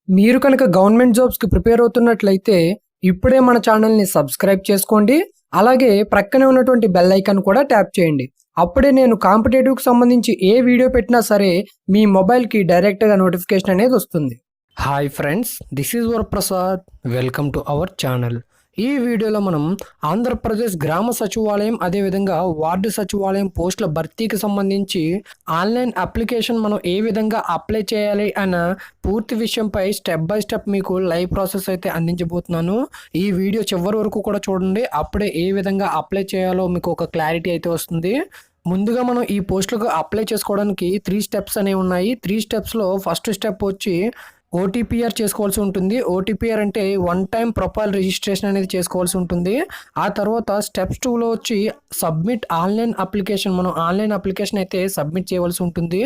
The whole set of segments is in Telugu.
మీరు కనుక గవర్నమెంట్ జాబ్స్‌కి ప్రిపేర్ అవుతున్నట్లయితే, ఇప్పుడే మన ఛానల్‌ని సబ్స్క్రైబ్ చేసుకోండి. అలాగే ప్రక్కనే ఉన్నటువంటి బెల్ ఐకాన్ కూడా ట్యాప్ చేయండి. అప్పుడే నేను కాంపిటేటివ్‌కి సంబంధించి ఏ వీడియో పెట్టినా సరే, మీ మొబైల్‌కి డైరెక్ట్‌గా నోటిఫికేషన్ అనేది వస్తుంది. Hi friends, this is Varaprasad. Welcome to our channel. ఈ వీడియోలో మనం ఆంధ్రప్రదేశ్ గ్రామ సచివాలయం అదేవిధంగా వార్డు సచివాలయం పోస్టుల భర్తీకి సంబంధించి ఆన్లైన్ అప్లికేషన్ మనం ఏ విధంగా అప్లై చేయాలి అన్న పూర్తి విషయంపై స్టెప్ బై స్టెప్ మీకు లైవ్ ప్రాసెస్ అయితే అందించబోతున్నాను. ఈ వీడియో చివరి వరకు కూడా చూడండి. అప్పుడే ఏ విధంగా అప్లై చేయాలో మీకు ఒక క్లారిటీ అయితే వస్తుంది. ముందుగా మనం ఈ పోస్టులకు అప్లై చేసుకోవడానికి 3 స్టెప్స్ అనేవి ఉన్నాయి. 3 స్టెప్స్‌లో ఫస్ట్ స్టెప్ వచ్చి ఓటీపీఆర్ చేసుకోవాల్సి ఉంటుంది. ఓటీపీఆర్ అంటే వన్ టైం ప్రొఫైల్ రిజిస్ట్రేషన్ అనేది చేసుకోవాల్సి ఉంటుంది. ఆ తర్వాత స్టెప్స్ 2లో వచ్చి సబ్మిట్ ఆన్లైన్ అప్లికేషన్, మనం ఆన్లైన్ అప్లికేషన్ అయితే సబ్మిట్ చేయవలసి ఉంటుంది.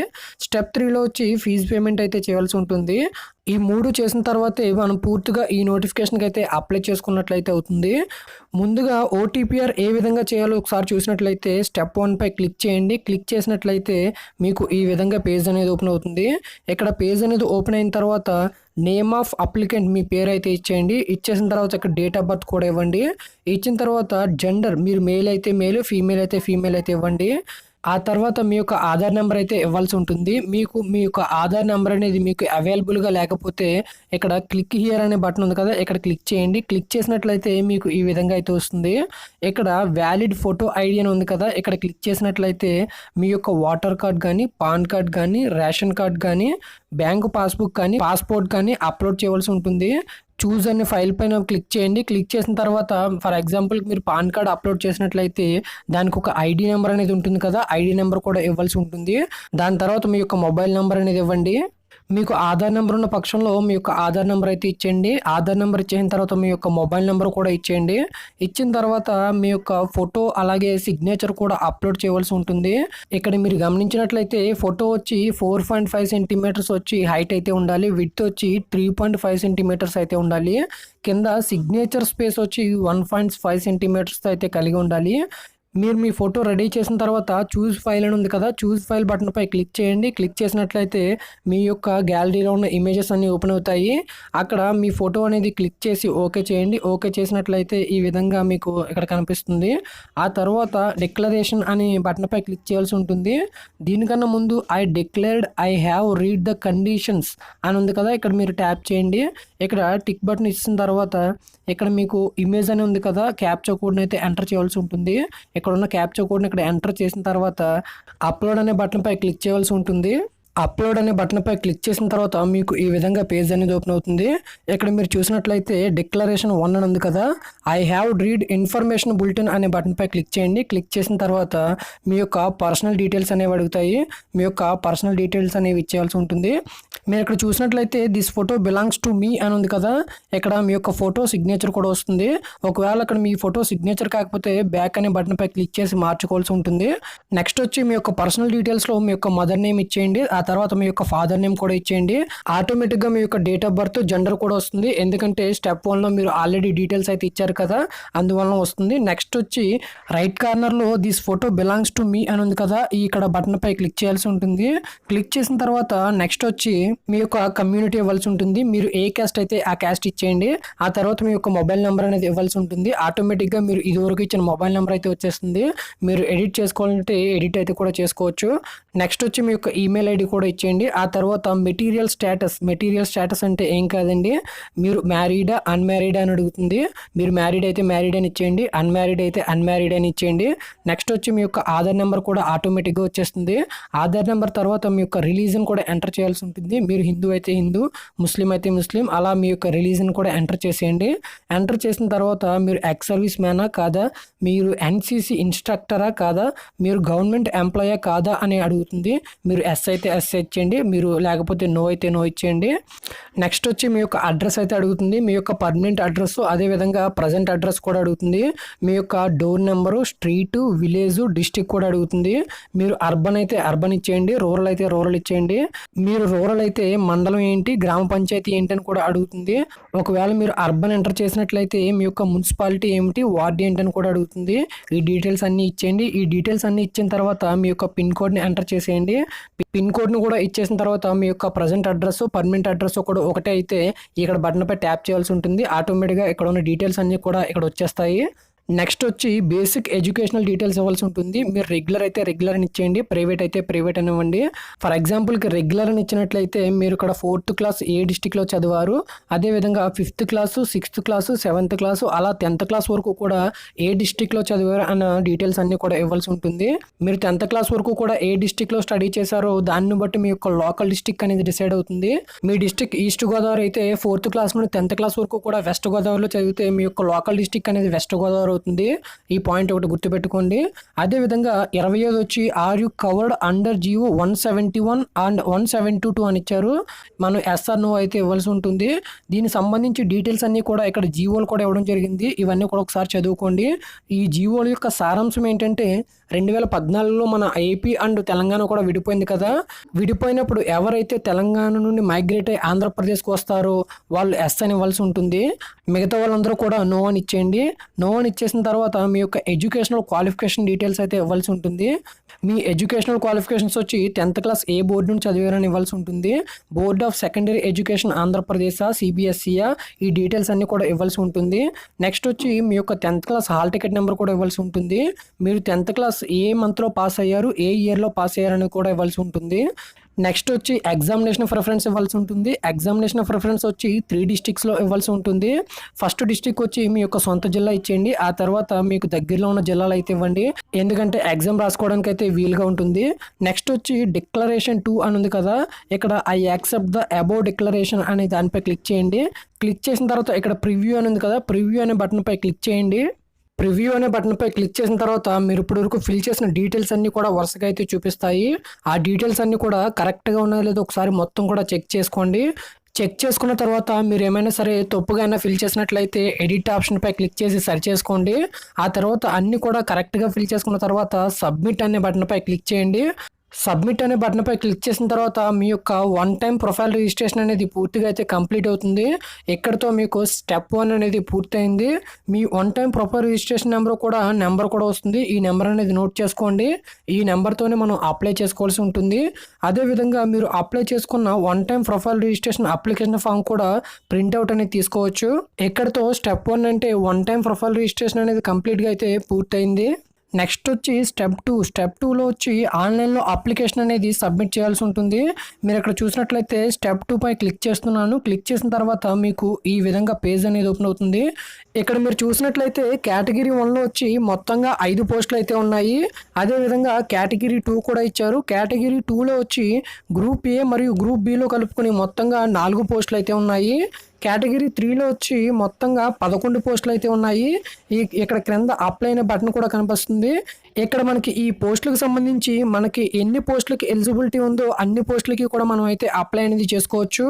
స్టెప్ 3లో వచ్చి ఫీజు పేమెంట్ అయితే చేయవలసి ఉంటుంది. ఈ 3 చేసిన తర్వాతే మనం పూర్తిగా ఈ నోటిఫికేషన్కి అయితే అప్లై చేసుకున్నట్లయితే అవుతుంది. ముందుగా ఓటీపీఆర్ ఏ విధంగా చేయాలో ఒకసారి చూసినట్లయితే స్టెప్ 1పై క్లిక్ చేయండి. క్లిక్ చేసినట్లయితే మీకు ఈ విధంగా పేజ్ అనేది ఓపెన్ అవుతుంది. ఇక్కడ పేజ్ అనేది ఓపెన్ అయిన తర్వాత నేమ్ ఆఫ్ అప్లికెంట్ మీ పేరు అయితే ఇచ్చేయండి. ఇచ్చేసిన తర్వాత ఇక్కడ డేట్ ఆఫ్ బర్త్ కూడా ఇవ్వండి. ఇచ్చిన తర్వాత జెండర్ మీరు మేల్ అయితే మేల్, ఫీమేల్ అయితే ఫీమేల్ అయితే ఇవ్వండి. ఆ తర్వాత మీ యొక్క ఆధార్ నెంబర్ అయితే ఇవ్వాల్సి ఉంటుంది. మీ యొక్క ఆధార్ నెంబర్ అనేది మీకు అవైలబుల్గా లేకపోతే ఇక్కడ క్లిక్ హియర్ అనే బటన్ ఉంది కదా, ఇక్కడ క్లిక్ చేయండి. క్లిక్ చేసినట్లయితే మీకు ఈ విధంగా అయితే వస్తుంది. ఇక్కడ వ్యాలిడ్ ఫోటో ఐడి అని ఉంది కదా, ఇక్కడ క్లిక్ చేసినట్లయితే మీ యొక్క ఓటర్ కార్డ్ కానీ, పాన్ కార్డ్ కానీ, రేషన్ కార్డ్ కానీ, బ్యాంకు పాస్బుక్ కానీ, పాస్పోర్ట్ కానీ అప్లోడ్ చేయవలసి ఉంటుంది. చూజ్ అనే ఫైల్ పైన క్లిక్ చేయండి. క్లిక్ చేసిన తర్వాత ఫర్ ఎగ్జాంపుల్ మీరు పాన్ కార్డ్ అప్లోడ్ చేసినట్లయితే దానికి ఒక ఐడి నెంబర్ అనేది ఉంటుంది కదా, ఐడి నెంబర్ కూడా ఇవ్వాల్సి ఉంటుంది. దాని తర్వాత మీ యొక్క మొబైల్ నెంబర్ అనేది ఇవ్వండి. మీకు ఆధార్ నెంబర్ ఉన్న పక్షంలో మీ యొక్క ఆధార్ నెంబర్ అయితే ఇచ్చేయండి. ఆధార్ నెంబర్ ఇచ్చేసిన తర్వాత మీ యొక్క మొబైల్ నెంబర్ కూడా ఇచ్చేయండి. ఇచ్చిన తర్వాత మీ యొక్క ఫోటో అలాగే సిగ్నేచర్ కూడా అప్లోడ్ చేయవలసి ఉంటుంది. ఇక్కడ మీరు గమనించినట్లయితే ఫోటో వచ్చి 4.5 సెంటీమీటర్స్ వచ్చి హైట్ అయితే ఉండాలి. విడ్త్ వచ్చి 3.5 సెంటీమీటర్స్ అయితే ఉండాలి. కింద సిగ్నేచర్ స్పేస్ వచ్చి 1.5 సెంటీమీటర్స్ అయితే కలిగి ఉండాలి. మీరు మీ ఫోటో రెడీ చేసిన తర్వాత చూస్ ఫైల్ అని ఉంది కదా, చూస్ ఫైల్ బటన్పై క్లిక్ చేయండి. క్లిక్ చేసినట్లయితే మీ యొక్క గ్యాలరీలో ఉన్న ఇమేజెస్ అన్నీ ఓపెన్ అవుతాయి. అక్కడ మీ ఫోటో అనేది క్లిక్ చేసి ఓకే చేయండి. ఓకే చేసినట్లయితే ఈ విధంగా మీకు ఇక్కడ కనిపిస్తుంది. ఆ తర్వాత డిక్లరేషన్ అనే బటన్పై క్లిక్ చేయాల్సి ఉంటుంది. దీనికన్నా ముందు I declared I have read the conditions అని ఉంది కదా, ఇక్కడ మీరు ట్యాప్ చేయండి. ఇక్కడ టిక్ బటన్ ఇచ్చిన తర్వాత ఇక్కడ మీకు ఇమేజ్ అని ఉంది కదా, క్యాప్చా కోడ్ని అయితే ఎంటర్ చేయాల్సి ఉంటుంది. ఇక్కడ ఉన్న క్యాప్చా కోడ్ని ఇక్కడ ఎంటర్ చేసిన తర్వాత అప్లోడ్ అనే బటన్పై క్లిక్ చేయవలసి ఉంటుంది. అప్లోడ్ అనే బటన్పై క్లిక్ చేసిన తర్వాత మీకు ఈ విధంగా పేజ్ అనేది ఓపెన్ అవుతుంది. ఇక్కడ మీరు చూసినట్లయితే డిక్లరేషన్ 1 అని ఉంది కదా, I have read information bulletin అనే బటన్పై క్లిక్ చేయండి. క్లిక్ చేసిన తర్వాత మీ యొక్క పర్సనల్ డీటెయిల్స్ అనేవి అడుగుతాయి. మీ యొక్క పర్సనల్ డీటెయిల్స్ అనేవి ఇచ్చేయాల్సి ఉంటుంది. మీరు ఇక్కడ చూసినట్లయితే this photo belongs to me అని ఉంది కదా, ఇక్కడ మీ యొక్క ఫోటో సిగ్నేచర్ కూడా వస్తుంది. ఒకవేళ అక్కడ మీ ఫోటో సిగ్నేచర్ కాకపోతే బ్యాక్ అనే బటన్పై క్లిక్ చేసి మార్చుకోవాల్సి ఉంటుంది. నెక్స్ట్ వచ్చి మీ యొక్క పర్సనల్ డీటెయిల్స్లో మీ యొక్క మదర్ నేమ్ ఇచ్చేయండి. ఆ తర్వాత మీ యొక్క ఫాదర్ నేమ్ కూడా ఇచ్చేయండి. ఆటోమేటిక్గా మీ యొక్క డేట్ ఆఫ్ బర్త్, జెండర్ కూడా వస్తుంది. ఎందుకంటే స్టెప్ 1లో మీరు ఆల్రెడీ డీటెయిల్స్ అయితే ఇచ్చారు కదా, అందువలన వస్తుంది. నెక్స్ట్ వచ్చి రైట్ కార్నర్లో this photo belongs to me అని ఉంది కదా, ఇక్కడ బటన్పై క్లిక్ చేయాల్సి ఉంటుంది. క్లిక్ చేసిన తర్వాత నెక్స్ట్ వచ్చి మీ యొక్క కమ్యూనిటీ ఇవ్వాల్సి ఉంటుంది. మీరు ఏ క్యాస్ట్ అయితే ఆ క్యాస్ట్ ఇచ్చేయండి. ఆ తర్వాత మీ యొక్క మొబైల్ నెంబర్ అనేది ఇవ్వాల్సి ఉంటుంది. ఆటోమేటిక్గా మీరు ఇదివరకు ఇచ్చిన మొబైల్ నెంబర్ అయితే వచ్చేస్తుంది. మీరు ఎడిట్ చేసుకోవాలంటే ఎడిట్ అయితే కూడా చేసుకోవచ్చు. నెక్స్ట్ వచ్చి మీ యొక్క ఈమెయిల్ ఐడి కూడా ఇచ్చేయండి. ఆ తర్వాత మెటీరియల్ స్టేటస్ అంటే ఏం కాదండి, మీరు మ్యారీడా అన్మ్యారీడా అని అడుగుతుంది. మీరు మ్యారీడ్ అయితే మ్యారీడ్ అని ఇచ్చేయండి, అన్మ్యారీడ్ అయితే అన్మ్యారీడ్ అని ఇచ్చేయండి. నెక్స్ట్ వచ్చి మీ యొక్క ఆధార్ నెంబర్ కూడా ఆటోమేటిక్గా వచ్చేస్తుంది. ఆధార్ నెంబర్ తర్వాత మీ యొక్క రిలీజన్ కూడా ఎంటర్ చేయాల్సి ఉంటుంది. మీరు హిందూ అయితే హిందూ, ముస్లిం అయితే ముస్లిం, అలా మీ యొక్క రిలీజన్ కూడా ఎంటర్ చేసేయండి. ఎంటర్ చేసిన తర్వాత మీరు ఎక్స్ సర్వీస్ మ్యానా కాదా, మీరు ఎన్సీసీ ఇన్స్ట్రక్టరా కాదా, మీరు గవర్నమెంట్ ఎంప్లాయా కాదా అని అడుగుతుంది. మీరు ఎస్ అయితే ఎస్ ఇచ్చేయండి, మీరు లేకపోతే నో అయితే నో ఇచ్చేయండి. నెక్స్ట్ వచ్చి మీ యొక్క అడ్రస్ అయితే అడుగుతుంది. మీ యొక్క పర్మనెంట్ అడ్రస్, అదేవిధంగా ప్రజెంట్ అడ్రస్ కూడా అడుగుతుంది. మీ యొక్క door number, street, village, district కూడా అడుగుతుంది. మీరు అర్బన్ అయితే అర్బన్ ఇచ్చేయండి, రూరల్ అయితే రూరల్ ఇచ్చేయండి. మీరు రూరల్ అయితే మండలం ఏంటి, గ్రామ పంచాయతీ ఏంటి అని కూడా అడుగుతుంది. ఒకవేళ మీరు అర్బన్ ఎంటర్ చేసినట్లయితే మీ యొక్క మున్సిపాలిటీ ఏమిటి, వార్డు ఏంటి అని కూడా అడుగుతుంది. ఈ డీటెయిల్స్ అన్నీ ఇచ్చేయండి. ఈ డీటెయిల్స్ అన్నీ ఇచ్చిన తర్వాత మీ యొక్క పిన్ కోడ్ని ఎంటర్ చేసేయండి. పిన్ కోడ్ను కూడా ఇచ్చేసిన తర్వాత మీ యొక్క ప్రజెంట్ అడ్రస్ పర్మనెంట్ అడ్రస్ కూడా ఒకటే అయితే ఇక్కడ బటన్ పై ట్యాప్ చేయాల్సి ఉంటుంది. ఆటోమేటిక్గా ఇక్కడ ఉన్న డీటెయిల్స్ అన్నీ కూడా ఇక్కడ వచ్చేస్తాయి. నెక్స్ట్ వచ్చి బేసిక్ ఎడ్యుకేషనల్ డీటెయిల్స్ ఇవ్వాల్సి ఉంటుంది. మీరు రెగ్యులర్ అయితే రెగ్యులర్ అని ఇచ్చేయండి, ప్రైవేట్ అయితే ప్రైవేట్ అని ఇవ్వండి. ఫర్ ఎగ్జాంపుల్కి రెగ్యులర్ అని ఇచ్చినట్లయితే మీరు ఇక్కడ 4th క్లాస్ ఏ డిస్టిక్లో చదివారు, అదేవిధంగా 5th class 6th class 7th class అలా 10th క్లాస్ వరకు కూడా ఏ డిస్టిక్లో చదివారు అన్న డీటెయిల్స్ అన్నీ కూడా ఇవ్వాల్సి ఉంటుంది. మీరు 10th క్లాస్ వరకు కూడా ఏ డిస్టిక్లో స్టడీ చేశారో దాన్ని బట్టి మీ యొక్క లోకల్ డిస్టిక్ అనేది డిసైడ్ అవుతుంది. మీ డిస్టిక్ ఈస్ట్ గోదావరి అయితే 4th క్లాస్ నుండి 10th క్లాస్ వరకు కూడా వెస్ట్ గోదావరిలో చదివితే మీ యొక్క లోకల్ డిస్టిక్ అనేది వెస్ట్ గోదావరి అవుతుంది. ఈ పాయింట్ ఒకటి గుర్తుపెట్టుకోండి. అదేవిధంగా 25 వచ్చి are you covered under GO 171 and 172 అని ఇచ్చారు. మనం ఎస్ఆర్ నో అయితే ఇవ్వాల్సి ఉంటుంది. దీనికి సంబంధించి డీటెయిల్స్ అన్నీ కూడా ఇక్కడ జియోలు కూడా ఇవ్వడం జరిగింది. ఇవన్నీ కూడా ఒకసారి చదువుకోండి. ఈ జియోల యొక్క సారాంశం ఏంటంటే 2014లో మన ఏపీ అండ్ తెలంగాణ కూడా విడిపోయింది కదా. విడిపోయినప్పుడు ఎవరైతే తెలంగాణ నుండి మైగ్రేట్ అయ్యి ఆంధ్రప్రదేశ్కి వస్తారో వాళ్ళు ఎస్ అని ఇవ్వాల్సి ఉంటుంది. మిగతా వాళ్ళందరూ కూడా నో అని ఇచ్చేయండి. నో అని ఇచ్చేసిన తర్వాత మీ యొక్క ఎడ్యుకేషనల్ క్వాలిఫికేషన్ డీటెయిల్స్ అయితే ఇవ్వాల్సి ఉంటుంది. మీ ఎడ్యుకేషనల్ క్వాలిఫికేషన్స్ వచ్చి 10th క్లాస్ ఏ బోర్డు నుంచి చదివారని ఇవ్వాల్సి ఉంటుంది. Board of secondary education Andhra Pradesh సిబిఎస్ఈయా ఈ డీటెయిల్స్ అన్ని కూడా ఇవ్వాల్సి ఉంటుంది. నెక్స్ట్ వచ్చి మీ యొక్క 10th class hall ticket number కూడా ఇవ్వాల్సి ఉంటుంది. మీరు 10th క్లాస్ ఏ మంత్లో పాస్ అయ్యారు, ఏ ఇయర్లో పాస్ అయ్యారని కూడా ఇవ్వాల్సి ఉంటుంది. నెక్స్ట్ వచ్చి ఎగ్జామినేషన్ ప్రిఫరెన్స్ ఇవ్వాల్సి ఉంటుంది. ఎగ్జామినేషన్ ప్రిఫరెన్స్ వచ్చి 3 డిస్ట్రిక్ట్స్లో ఇవ్వాల్సి ఉంటుంది. ఫస్ట్ డిస్ట్రిక్ట్ వచ్చి మీ యొక్క సొంత జిల్లా ఇచ్చేయండి. ఆ తర్వాత మీకు దగ్గరలో ఉన్న జిల్లాలు అయితే ఇవ్వండి, ఎందుకంటే ఎగ్జామ్ రాసుకోవడానికి అయితే వీలుగా ఉంటుంది. నెక్స్ట్ వచ్చి డిక్లరేషన్ 2 అని ఉంది కదా, ఇక్కడ I accept the above declaration అనే దానిపై క్లిక్ చేయండి. క్లిక్ చేసిన తర్వాత ఇక్కడ ప్రివ్యూ అని ఉంది కదా, ప్రివ్యూ అనే బటన్ పై క్లిక్ చేయండి. ప్రివ్యూ అనే బటన్ పై క్లిక్ చేసిన తర్వాత మీరు ఇప్పుడు వరకు ఫిల్ చేసిన డీటెయిల్స్ అన్ని కూడా వరుసగా అయితే చూపిస్తాయి. ఆ డీటెయిల్స్ అన్ని కూడా కరెక్ట్గా ఉన్నాయో లేదో ఒకసారి మొత్తం కూడా చెక్ చేసుకోండి. చెక్ చేసుకున్న తర్వాత మీరు ఏమైనా సరే తప్పుగా అయినా ఫిల్ చేసినట్లయితే ఎడిట్ ఆప్షన్ పై క్లిక్ చేసి సరి చేసుకోండి. ఆ తర్వాత అన్ని కూడా కరెక్ట్గా ఫిల్ చేసుకున్న తర్వాత సబ్మిట్ అనే బటన్ పై క్లిక్ చేయండి. సబ్మిట్ అనే బటన్ పై క్లిక్ చేసిన తర్వాత మీ యొక్క 1 టైం ప్రొఫైల్ రిజిస్ట్రేషన్ అనేది పూర్తిగా అయితే కంప్లీట్ అవుతుంది. ఇక్కడతో మీకు స్టెప్ 1 అనేది పూర్తయింది. మీ 1 టైం ప్రొఫైల్ రిజిస్ట్రేషన్ నెంబర్ కూడా వస్తుంది. ఈ నెంబర్ అనేది నోట్ చేసుకోండి. ఈ నెంబర్తోనే మనం అప్లై చేసుకోవాల్సి ఉంటుంది. అదేవిధంగా మీరు అప్లై చేసుకున్న 1 time profile registration application form కూడా ప్రింట్అవుట్ అనేది తీసుకోవచ్చు. ఇక్కడతో స్టెప్ 1 అంటే 1 టైం ప్రొఫైల్ రిజిస్ట్రేషన్ అనేది కంప్లీట్గా అయితే పూర్తయింది. నెక్స్ట్ వచ్చి స్టెప్ 2. స్టెప్ 2లో వచ్చి ఆన్లైన్లో అప్లికేషన్ అనేది సబ్మిట్ చేయాల్సి ఉంటుంది. మీరు ఇక్కడ చూసినట్లయితే స్టెప్ 2 పై క్లిక్ చేస్తున్నాను. క్లిక్ చేసిన తర్వాత మీకు ఈ విధంగా పేజ్ అనేది ఓపెన్ అవుతుంది. ఇక్కడ మీరు చూసినట్లయితే కేటగిరీ 1లో వచ్చి మొత్తంగా 5 పోస్టులు అయితే ఉన్నాయి. అదేవిధంగా కేటగిరీ 2 కూడా ఇచ్చారు. కేటగిరీ 2లో వచ్చి గ్రూప్ ఏ మరియు గ్రూప్ బిలో కలుపుకొని మొత్తంగా 4 పోస్టులు అయితే ఉన్నాయి. కేటగిరీ 3లో వచ్చి మొత్తంగా 11 పోస్టులు అయితే ఉన్నాయి. ఇక్కడ క్రింద అప్లై అనే బటన్ కూడా కనిపిస్తుంది. ఇక్కడ మనకి ఈ పోస్టులకు సంబంధించి మనకి ఎన్ని పోస్టులకి ఎలిజిబిలిటీ ఉందో అన్ని పోస్టులకి కూడా మనం అయితే అప్లై అనేది చేసుకోవచ్చు.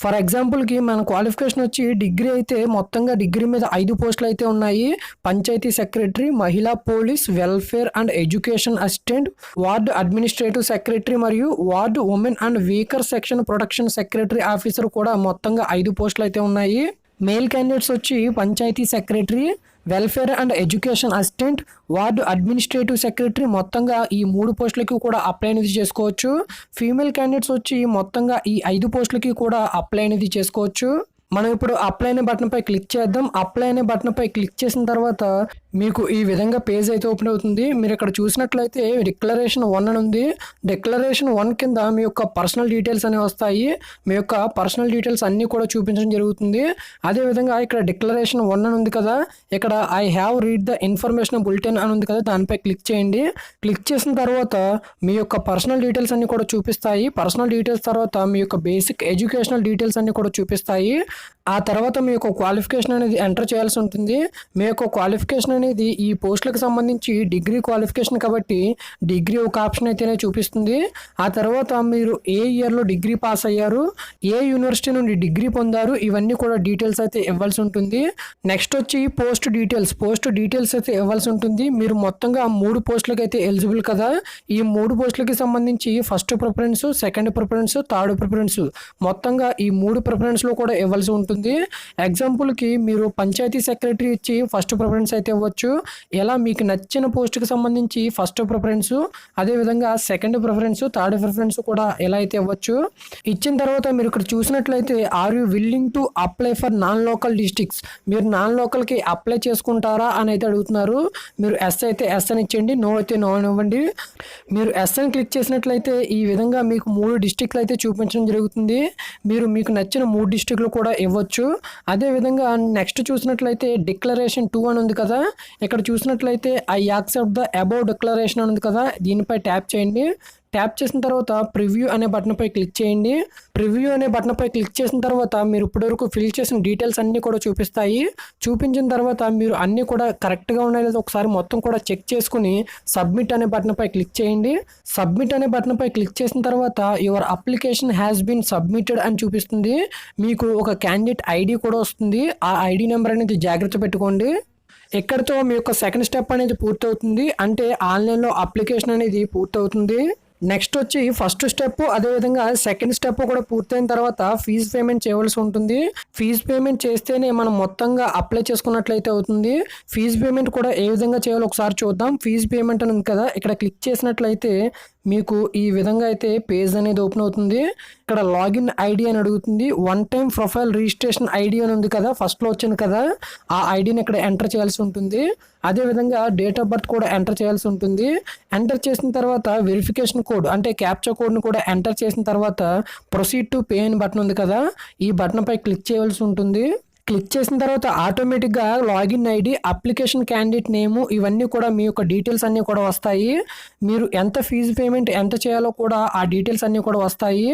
ఫర్ ఎగ్జాంపుల్కి మన క్వాలిఫికేషన్ వచ్చి డిగ్రీ అయితే మొత్తంగా డిగ్రీ మీద 5 పోస్టులు అయితే ఉన్నాయి. పంచాయతీ సెక్రటరీ, మహిళా police, welfare and education assistant, ward administrative secretary మరియు ward women and weaker section protection secretary officer కూడా మొత్తంగా 5 పోస్టులు అయితే ఉన్నాయి. మేల్ క్యాండిడేట్స్ వచ్చి panchayat secretary, welfare and education assistant, ward administrative secretary మొత్తంగా ఈ 3 పోస్టులకి కూడా అప్లై అనేది చేసుకోవచ్చు. ఫీమేల్ క్యాండిడేట్స్ వచ్చి మొత్తంగా ఈ 5 పోస్టులకి కూడా అప్లై అనేది చేసుకోవచ్చు. మనం ఇప్పుడు అప్లై అనే బటన్ పై క్లిక్ చేద్దాం. అప్లై అనే బటన్ పై క్లిక్ చేసిన తర్వాత మీకు ఈ విధంగా పేజ్ అయితే ఓపెన్ అవుతుంది. మీరు ఇక్కడ చూసినట్లయితే డిక్లరేషన్ 1 అని ఉంది. డిక్లరేషన్ 1 కింద మీ యొక్క పర్సనల్ డీటెయిల్స్ అనేవి వస్తాయి. మీ యొక్క పర్సనల్ డీటెయిల్స్ అన్నీ కూడా చూపించడం జరుగుతుంది. అదేవిధంగా ఇక్కడ డిక్లరేషన్ 1 అని ఉంది కదా, ఇక్కడ I have read the information bulletin అని ఉంది కదా, దానిపై క్లిక్ చేయండి. క్లిక్ చేసిన తర్వాత మీ యొక్క పర్సనల్ డీటెయిల్స్ అన్ని కూడా చూపిస్తాయి. పర్సనల్ డీటెయిల్స్ తర్వాత మీ యొక్క బేసిక్ ఎడ్యుకేషనల్ డీటెయిల్స్ అన్ని కూడా చూపిస్తాయి. ఆ తర్వాత మీ యొక్క క్వాలిఫికేషన్ అనేది ఎంటర్ చేయాల్సి ఉంటుంది. మీ యొక్క క్వాలిఫికేషన్ అనేది ఈ పోస్టులకు సంబంధించి డిగ్రీ క్వాలిఫికేషన్ కాబట్టి డిగ్రీ ఒక ఆప్షన్ అయితేనే చూపిస్తుంది. ఆ తర్వాత మీరు ఏ ఇయర్లో డిగ్రీ పాస్ అయ్యారు, ఏ యూనివర్సిటీ నుండి డిగ్రీ పొందారు, ఇవన్నీ కూడా డీటెయిల్స్ అయితే ఇవ్వాల్సి ఉంటుంది. నెక్స్ట్ వచ్చి పోస్ట్ డీటెయిల్స్ అయితే ఇవ్వాల్సి ఉంటుంది. మీరు మొత్తంగా 3 పోస్టులకు అయితే ఎలిజిబుల్ కదా. ఈ 3 పోస్టులకి సంబంధించి first preference, second preference, third preference మొత్తంగా ఈ 3 ప్రిఫరెన్స్లో కూడా ఇవ్వాల్సి ఉంటుంది. ఎగ్జాంపుల్కి మీరు పంచాయతీ సెక్రటరీ ఇచ్చి ఫస్ట్ ప్రిఫరెన్స్ అయితే ఇవ్వచ్చు. ఇవ్వచ్చు. ఎలా మీకు నచ్చిన పోస్ట్కి సంబంధించి ఫస్ట్ ప్రిఫరెన్స్, అదేవిధంగా సెకండ్ ప్రిఫరెన్స్, థర్డ్ ప్రిఫరెన్స్ కూడా ఎలా అయితే ఇవ్వచ్చు. ఇచ్చిన తర్వాత మీరు ఇక్కడ చూసినట్లయితే are you willing to apply for non local districts, మీరు నాన్ లోకల్కి అప్లై చేసుకుంటారా అని అయితే అడుగుతున్నారు. మీరు ఎస్ అయితే ఎస్ అని ఇచ్చేయండి, నో అయితే నో అని ఇవ్వండి. మీరు ఎస్ అని క్లిక్ చేసినట్లయితే ఈ విధంగా మీకు 3 డిస్ట్రిక్ట్లు అయితే చూపించడం జరుగుతుంది. మీరు మీకు నచ్చిన 3 డిస్ట్రిక్ట్లు కూడా ఇవ్వచ్చు. అదేవిధంగా నెక్స్ట్ చూసినట్లయితే డిక్లరేషన్ 2 అని ఉంది కదా, ఇక్కడ చూసినట్లయితే I accept the above declaration అని ఉంది కదా, దీనిపై ట్యాప్ చేయండి. ట్యాప్ చేసిన తర్వాత ప్రివ్యూ అనే బటన్పై క్లిక్ చేయండి. ప్రివ్యూ అనే బటన్పై క్లిక్ చేసిన తర్వాత మీరు ఇప్పటివరకు ఫిల్ చేసిన డీటెయిల్స్ అన్నీ కూడా చూపిస్తాయి. చూపించిన తర్వాత మీరు అన్నీ కూడా కరెక్ట్గా ఉన్నాయో లేదో ఒకసారి మొత్తం కూడా చెక్ చేసుకుని సబ్మిట్ అనే బటన్పై క్లిక్ చేయండి. సబ్మిట్ అనే బటన్పై క్లిక్ చేసిన తర్వాత your application has been submitted అని చూపిస్తుంది. మీకు ఒక క్యాండిడేట్ ఐడి కూడా వస్తుంది. ఆ ఐడి నెంబర్ అనేది జాగ్రత్త పెట్టుకోండి. ఇక్కడితో మీ యొక్క సెకండ్ స్టెప్ అనేది పూర్తవుతుంది. అంటే ఆన్లైన్లో అప్లికేషన్ అనేది పూర్తవుతుంది. నెక్స్ట్ వచ్చి ఫస్ట్ స్టెప్, అదేవిధంగా సెకండ్ స్టెప్ కూడా పూర్తయిన తర్వాత ఫీజు పేమెంట్ చేయవలసి ఉంటుంది. ఫీజు పేమెంట్ చేస్తేనే మనం మొత్తంగా అప్లై చేసుకున్నట్లయితే అవుతుంది. ఫీజు పేమెంట్ కూడా ఏ విధంగా చేయాలో ఒకసారి చూద్దాం. ఫీజు పేమెంట్ అని ఉంది కదా, ఇక్కడ క్లిక్ చేసినట్లయితే మీకు ఈ విధంగా అయితే పేజ్ అనేది ఓపెన్ అవుతుంది. ఇక్కడ లాగిన్ ఐడి అని అడుగుతుంది. One time profile registration ID అని ఉంది కదా, ఫస్ట్లో వచ్చింది కదా, ఆ ఐడిని ఇక్కడ ఎంటర్ చేయాల్సి ఉంటుంది. అదేవిధంగా డేట్ ఆఫ్ బర్త్ కూడా ఎంటర్ చేయాల్సి ఉంటుంది. ఎంటర్ చేసిన తర్వాత వెరిఫికేషన్ కోడ్ అంటే క్యాప్చా కోడ్ని కూడా ఎంటర్ చేసిన తర్వాత ప్రొసీడ్ టు పే అని బటన్ ఉంది కదా, ఈ బటన్పై క్లిక్ చేయవలసి ఉంటుంది. క్లిక్ చేసిన తర్వాత ఆటోమేటిక్గా లాగిన్ ఐడి, అప్లికేషన్ క్యాండిడేట్ నేము, ఇవన్నీ కూడా మీ యొక్క డీటెయిల్స్ అన్నీ కూడా వస్తాయి. మీరు ఎంత ఫీజు పేమెంట్ ఎంత చేయాలో కూడా ఆ డీటెయిల్స్ అన్నీ కూడా వస్తాయి.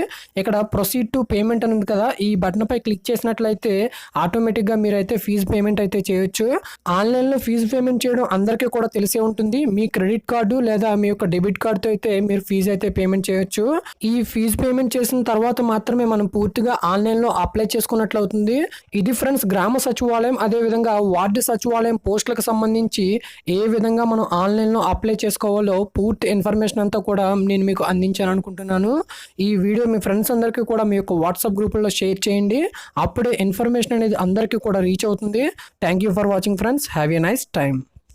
ఇక్కడ ప్రొసీడ్ టు పేమెంట్ అని ఉంది కదా, ఈ బటన్పై క్లిక్ చేసినట్లయితే ఆటోమేటిక్గా మీరైతే ఫీజు పేమెంట్ అయితే చేయొచ్చు. ఆన్లైన్లో ఫీజు పేమెంట్ చేయడం అందరికీ కూడా తెలిసే ఉంటుంది. మీ క్రెడిట్ కార్డు లేదా మీ యొక్క డెబిట్ కార్డుతో అయితే మీరు ఫీజు అయితే పేమెంట్ చేయొచ్చు. ఈ ఫీజు పేమెంట్ చేసిన తర్వాత మాత్రమే మనం పూర్తిగా ఆన్లైన్లో అప్లై చేసుకున్నట్లు అవుతుంది. ఇది ఫ్రెండ్స్ గ్రామ సచివాలయం అదేవిధంగా వార్డు సచివాలయం పోస్టులకు సంబంధించి ఏ విధంగా మనం ఆన్లైన్లో అప్లై చేసుకోవాలో పూర్తి ఇన్ఫర్మేషన్ అంతా కూడా నేను మీకు అందించాను అనుకుంటున్నాను. ఈ వీడియో మీ ఫ్రెండ్స్ అందరికీ కూడా మీ యొక్క వాట్సాప్ గ్రూపుల్లో షేర్ చేయండి. అప్పుడే ఇన్ఫర్మేషన్ అనేది అందరికీ కూడా రీచ్ అవుతుంది. Thank you for watching friends. Have a nice time.